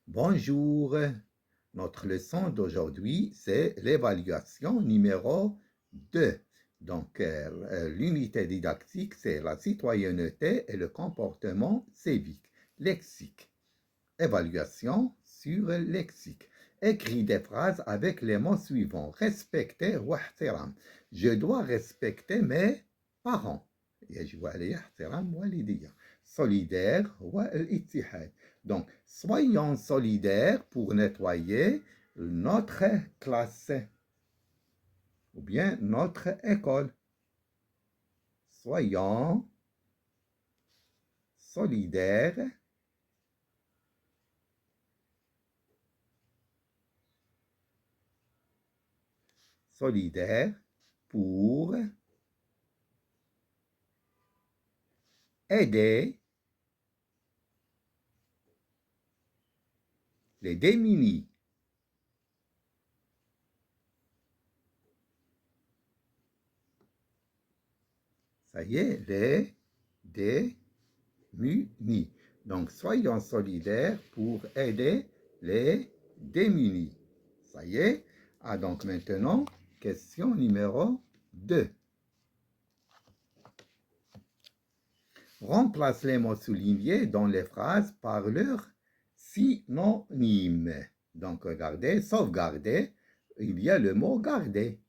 Bonjour, notre leçon d'aujourd'hui, c'est l'évaluation numéro 2. Donc, l'unité didactique, c'est la citoyenneté et le comportement civique. Lexique. Évaluation sur le lexique. Écris des phrases avec les mots suivants. Respecter ou ihtiram. Je dois respecter mes parents. يجب علي احترام والدي. Solidaire ou الاتحاد. Donc, soyons solidaires pour nettoyer notre classe ou bien notre école. Soyons solidaires pour aider les démunis. Ça y est, les démunis. Donc, soyons solidaires pour aider les démunis. Ça y est. Ah, donc maintenant, question numéro 2. Remplace les mots soulignés dans les phrases par leur synonyme. Donc, regardez, sauvegarder, il y a le mot garder.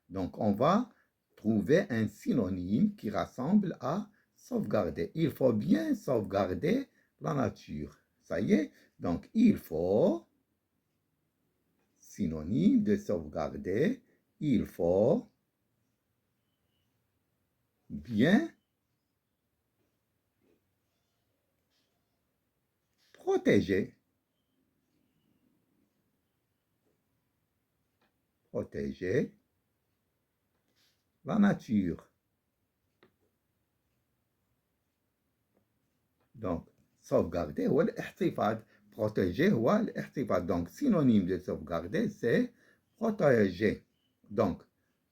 Donc, on va trouver un synonyme qui rassemble à sauvegarder. Il faut bien sauvegarder la nature. Ça y est. Donc, il faut, synonyme de sauvegarder, il faut bien protéger. Protéger la nature. Donc, sauvegarder ou l'ihtifad. Protéger ou l'ihtifad. Donc, synonyme de sauvegarder, c'est protéger. Donc,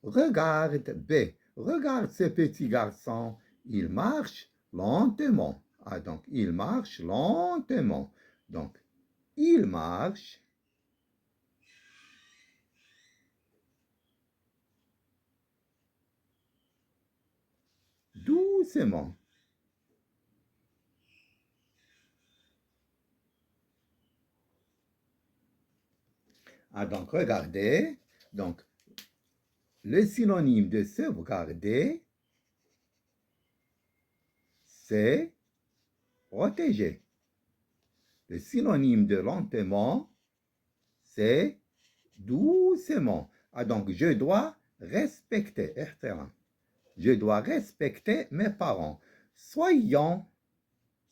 regarde B. Regarde ce petit garçon. Il marche lentement. Ah, donc, il marche lentement. Donc, il marche doucement. Ah, donc, regardez. Donc, le synonyme de sauvegarder, c'est protéger. Le synonyme de lentement, c'est doucement. Ah, donc, je dois respecter, ihtiram. Je dois respecter mes parents. Soyons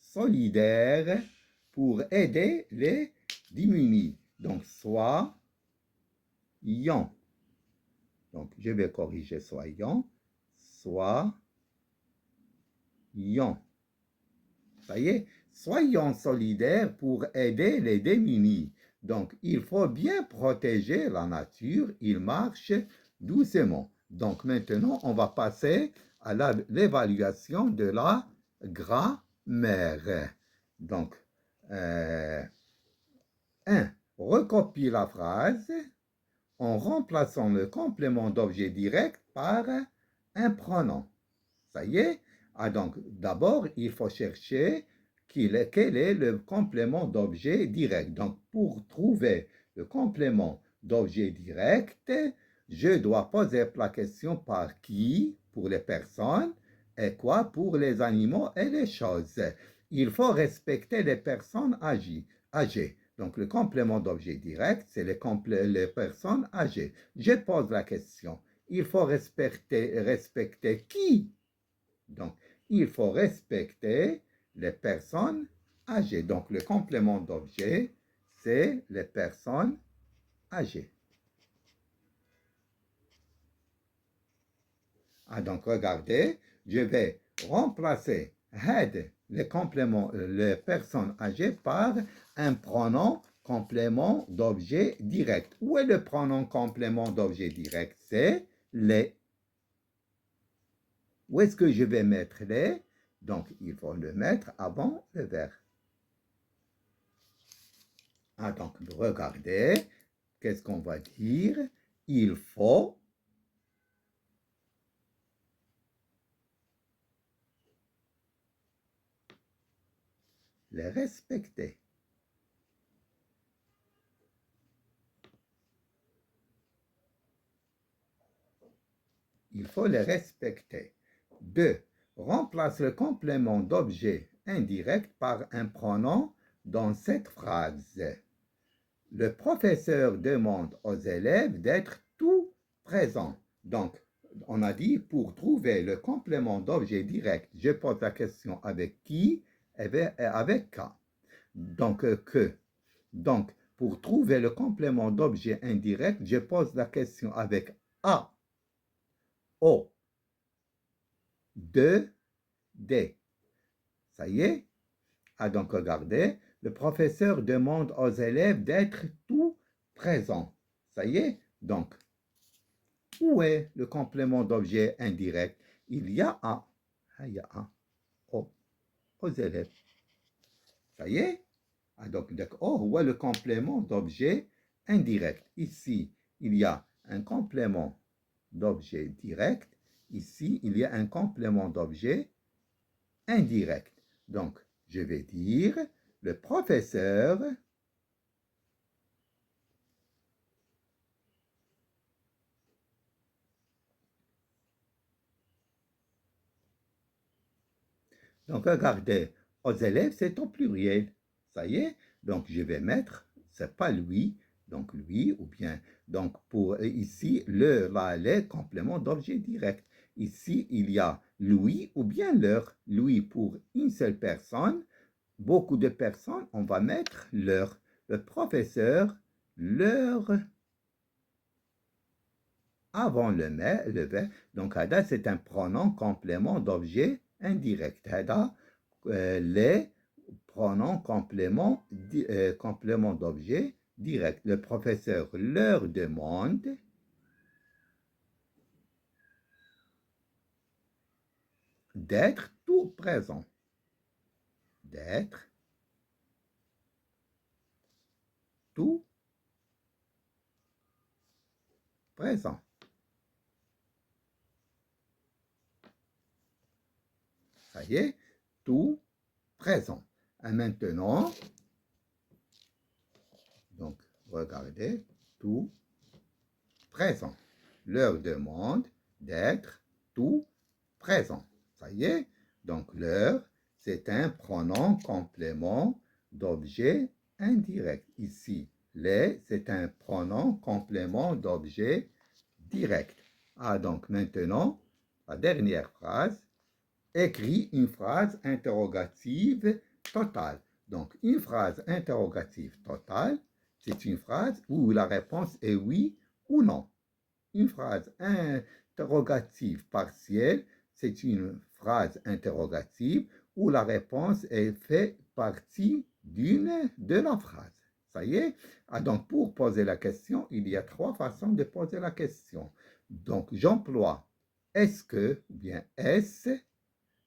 solidaires pour aider les démunis. Donc, soyons. Donc, je vais corriger soyons. Soyons. Ça y est, soyons solidaires pour aider les démunis. Donc, il faut bien protéger la nature. Il marche doucement. Donc, maintenant, on va passer à l'évaluation de la grammaire. Donc, 1. Recopie la phrase en remplaçant le complément d'objet direct par un pronom. Ça y est. Ah, donc, d'abord, il faut chercher quel est le complément d'objet direct. Donc, pour trouver le complément d'objet direct, je dois poser la question par qui pour les personnes et quoi pour les animaux et les choses. Il faut respecter les personnes âgées. Donc, le complément d'objet direct, c'est les personnes âgées. Je pose la question. Il faut respecter qui? Donc, il faut respecter les personnes âgées. Donc, le complément d'objet, c'est les personnes âgées. Ah, donc, regardez, je vais remplacer had, les personnes âgées, par un pronom complément d'objet direct. Où est le pronom complément d'objet direct? C'est les. Où est-ce que je vais mettre les? Donc, il faut le mettre avant le verbe. Ah, donc, regardez, qu'est-ce qu'on va dire? Il faut les respecter. Il faut les respecter. 2. Remplace le complément d'objet indirect par un pronom dans cette phrase. Le professeur demande aux élèves d'être tout présents. Donc, on a dit pour trouver le complément d'objet direct, je pose la question avec qui et avec quand. Donc, que. Donc, pour trouver le complément d'objet indirect, je pose la question avec A, O, de, D. Ça y est? Ah, donc, regardez, le professeur demande aux élèves d'être tout présents. Ça y est? Donc, où est le complément d'objet indirect? Il y a un. Il y a un. Aux élèves. Ça y est? Ah, donc, où est le complément d'objet indirect? Ici, il y a un complément d'objet direct. Ici, il y a un complément d'objet indirect. Donc, je vais dire, le professeur donc, regardez, aux élèves, c'est au pluriel. Ça y est. Donc, je vais mettre, c'est pas lui, donc lui, ou bien, donc pour ici, le, là, les compléments d'objet direct. Ici, il y a lui ou bien leur. Lui pour une seule personne. Beaucoup de personnes, on va mettre leur. Le professeur, leur, avant le verbe. Donc, هذا c'est un pronom complément d'objet indirect. هذا les pronoms complément d'objet direct. Le professeur leur demande d'être tout présent. D'être tout présent. Ça y est, tout présent. Et maintenant, donc, regardez, tout présent. Leur demande d'être tout présent. Ça y est? Donc, leur, c'est un pronom complément d'objet indirect. Ici, les, c'est un pronom complément d'objet direct. Ah, donc maintenant, la dernière phrase, écrit une phrase interrogative totale. Donc, une phrase interrogative totale, c'est une phrase où la réponse est oui ou non. Une phrase interrogative partielle, c'est une phrase interrogative où la réponse est fait partie de la phrase. Ça y est? Ah, donc, pour poser la question, il y a 3 façons de poser la question. Donc, j'emploie est-ce que, ou bien est-ce.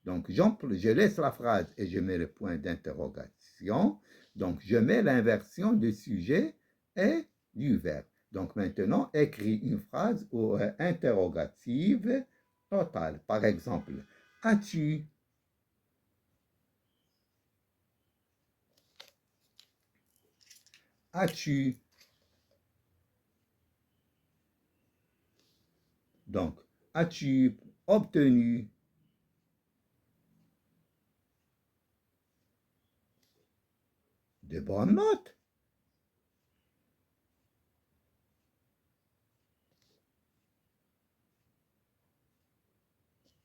Donc, je laisse la phrase et je mets le point d'interrogation. Donc, je mets l'inversion du sujet et du verbe. Donc, maintenant, écris une phrase interrogative totale. Par exemple, as-tu? As-tu? Donc, as-tu obtenu de bonnes notes?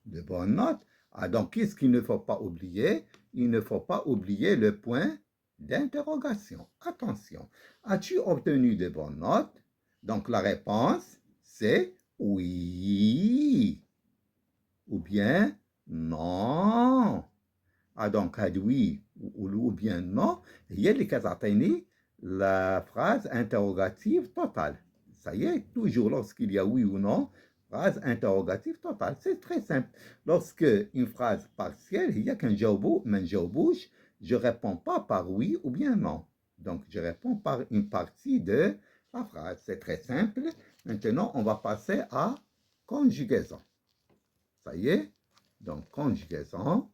De bonnes notes. Ah, donc, qu'est-ce qu'il ne faut pas oublier? Il ne faut pas oublier le point d'interrogation. Attention, as-tu obtenu de bonnes notes? Donc, la réponse, c'est oui. Ou bien non. Ah, donc, oui ou bien non. هي اللي كتعطيني la phrase interrogative totale. Ça y est, toujours lorsqu'il y a oui ou non, phrase interrogative totale. C'est très simple. Lorsque une phrase partielle, il y a qu'un جاوبو, ما نجاوبوش, je réponds pas par oui ou bien non. Donc, je réponds par une partie de la phrase. C'est très simple. Maintenant, on va passer à conjugaison. Ça y est? Donc, conjugaison.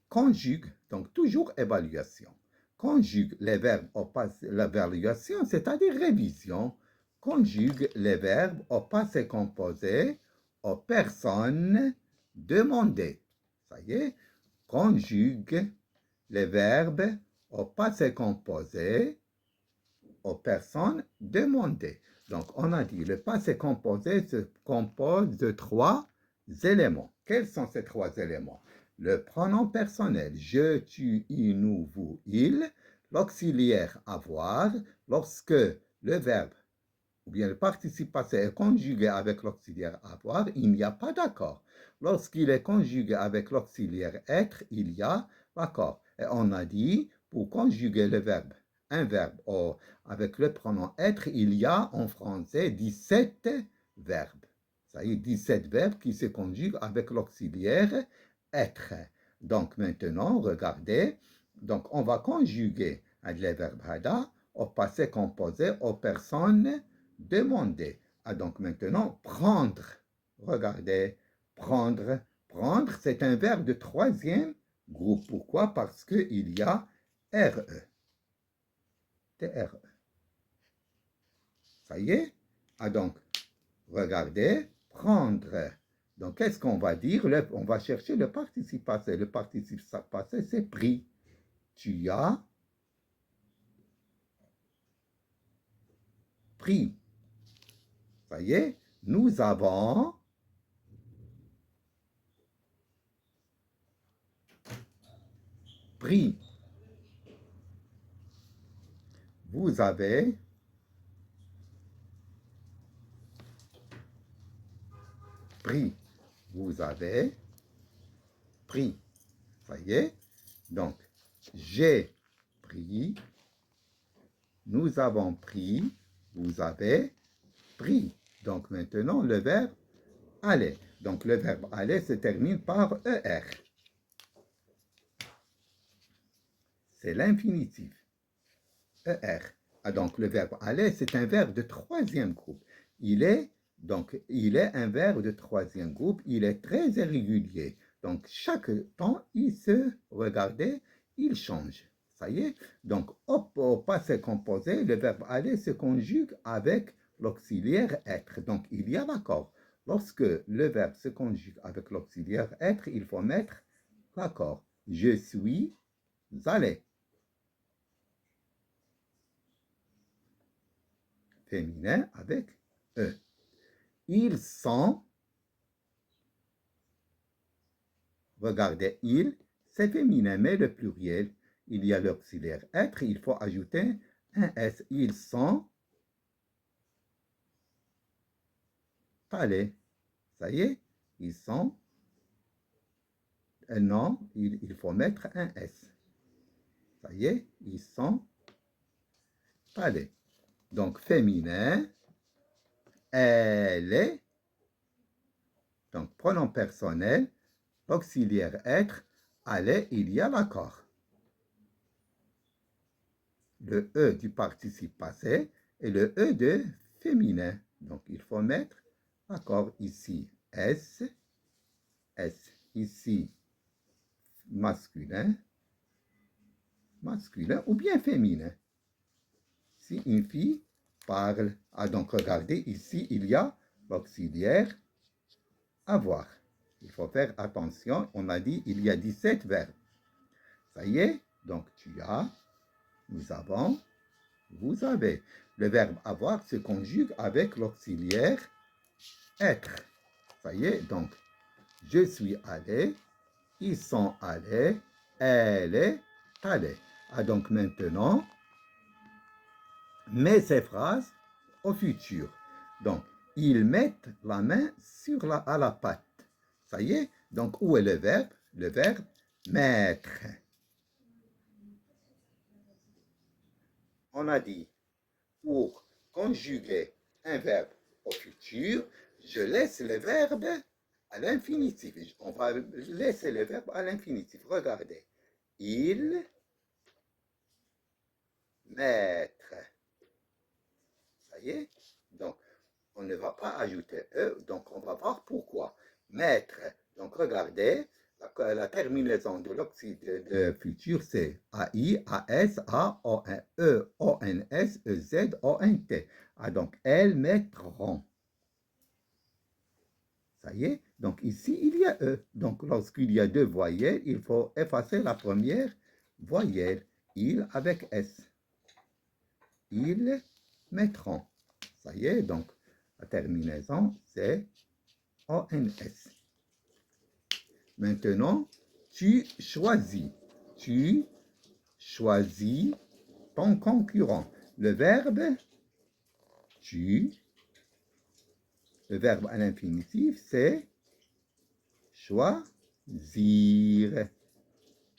Conjugue, donc toujours évaluation. Conjugue les verbes au passé, l'évaluation, c'est-à-dire révision. Conjugue les verbes au passé composé aux personnes demandées. Ça y est? Conjugue les verbes au passé composé aux personnes demandées. Donc, on a dit le passé composé se compose de 3 éléments. Quels sont ces 3 éléments? Le pronom personnel, je, tu, il, nous, vous, il. L'auxiliaire avoir, lorsque le verbe ou bien le participe passé est conjugué avec l'auxiliaire avoir, il n'y a pas d'accord. Lorsqu'il est conjugué avec l'auxiliaire être, il y a l'accord. Et on a dit, pour conjuguer le verbe, un verbe avec le pronom être, il y a en français 17 verbes. Ça y est, 17 verbes qui se conjuguent avec l'auxiliaire être. Donc maintenant, regardez, donc on va conjuguer les verbes hada au passé composé aux personnes demandées. Ah, donc maintenant, prendre. Regardez, prendre. Prendre, c'est un verbe de 3e groupe. Pourquoi? Parce qu'il y a RE. TRE. Ça y est? Ah, donc, regardez, prendre. Donc, qu'est-ce qu'on va dire? On va chercher le participe passé. Le participe passé, c'est pris. Tu as pris. Ça y est? Nous avons pris. Vous avez pris. Vous avez pris. Ça y est? Donc, j'ai pris. Nous avons pris. Vous avez pris. Donc, maintenant, le verbe aller. Donc, le verbe aller se termine par ER. C'est l'infinitif. ER. Ah, donc, le verbe aller, c'est un verbe de 3e groupe. Il est un verbe de 3e groupe. Il est très irrégulier. Donc, chaque temps, regardez, il change. Ça y est? Donc, au passé composé, le verbe aller se conjugue avec l'auxiliaire être. Donc, il y a l'accord. Lorsque le verbe se conjugue avec l'auxiliaire être, il faut mettre l'accord. Je suis allé. Féminin avec E. Ils sont, regardez, ils, c'est féminin, mais le pluriel, il y a l'auxiliaire être, il faut ajouter un S. Ils sont allés. Ça y est, ils sont, non, il faut mettre un S. Ça y est, ils sont allés. Donc, féminin, elle est, donc pronom personnel, auxiliaire être, aller, il y a l'accord. Le E du participe passé et le E de féminin. Donc, il faut mettre l'accord ici S, S, ici masculin, masculin ou bien féminin. Si une fille parle, ah donc regardez ici, il y a l'auxiliaire avoir. Il faut faire attention, on a dit il y a 17 verbes. Ça y est, donc tu as, nous avons, vous avez. Le verbe avoir se conjugue avec l'auxiliaire être. Ça y est, donc je suis allé, ils sont allés, elle est allée. Ah, donc maintenant, mets ces phrases au futur. Donc, ils mettent la main à la pâte. Ça y est, donc où est le verbe? Le verbe mettre. On a dit, pour conjuguer un verbe au futur, je laisse le verbe à l'infinitif. On va laisser le verbe à l'infinitif. Regardez. Ils Maître. Ça y est? Donc, on ne va pas ajouter E, donc on va voir pourquoi. Maître. Donc, regardez, la terminaison de l'oxyde de futur, c'est AI, AS, A-O-N, E, O-N-S, E-Z, O-N-T. Ah, donc, elles mettront. Ça y est? Donc, ici, il y a E. Donc, lorsqu'il y a deux voyelles, il faut effacer la première voyelle. Il avec S. Ils mettront. Ça y est, donc, la terminaison, c'est ONS. Maintenant, tu choisis. Tu choisis ton concurrent. Le verbe tu, le verbe à l'infinitif, c'est choisir.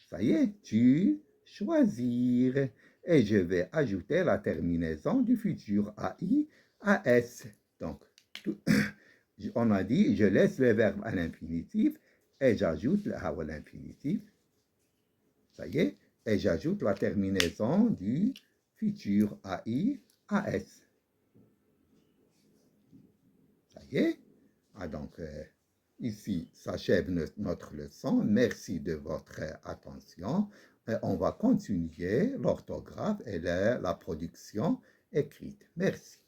Ça y est, tu choisir. Et je vais ajouter la terminaison du futur AI à S. Donc, on a dit, je laisse le verbe à l'infinitif et j'ajoute le à l'infinitif. Ça y est, et j'ajoute la terminaison du futur AI à S. Ça y est. Ah, donc, ici s'achève notre leçon. Merci de votre attention. On va continuer l'orthographe et la production écrite. Merci.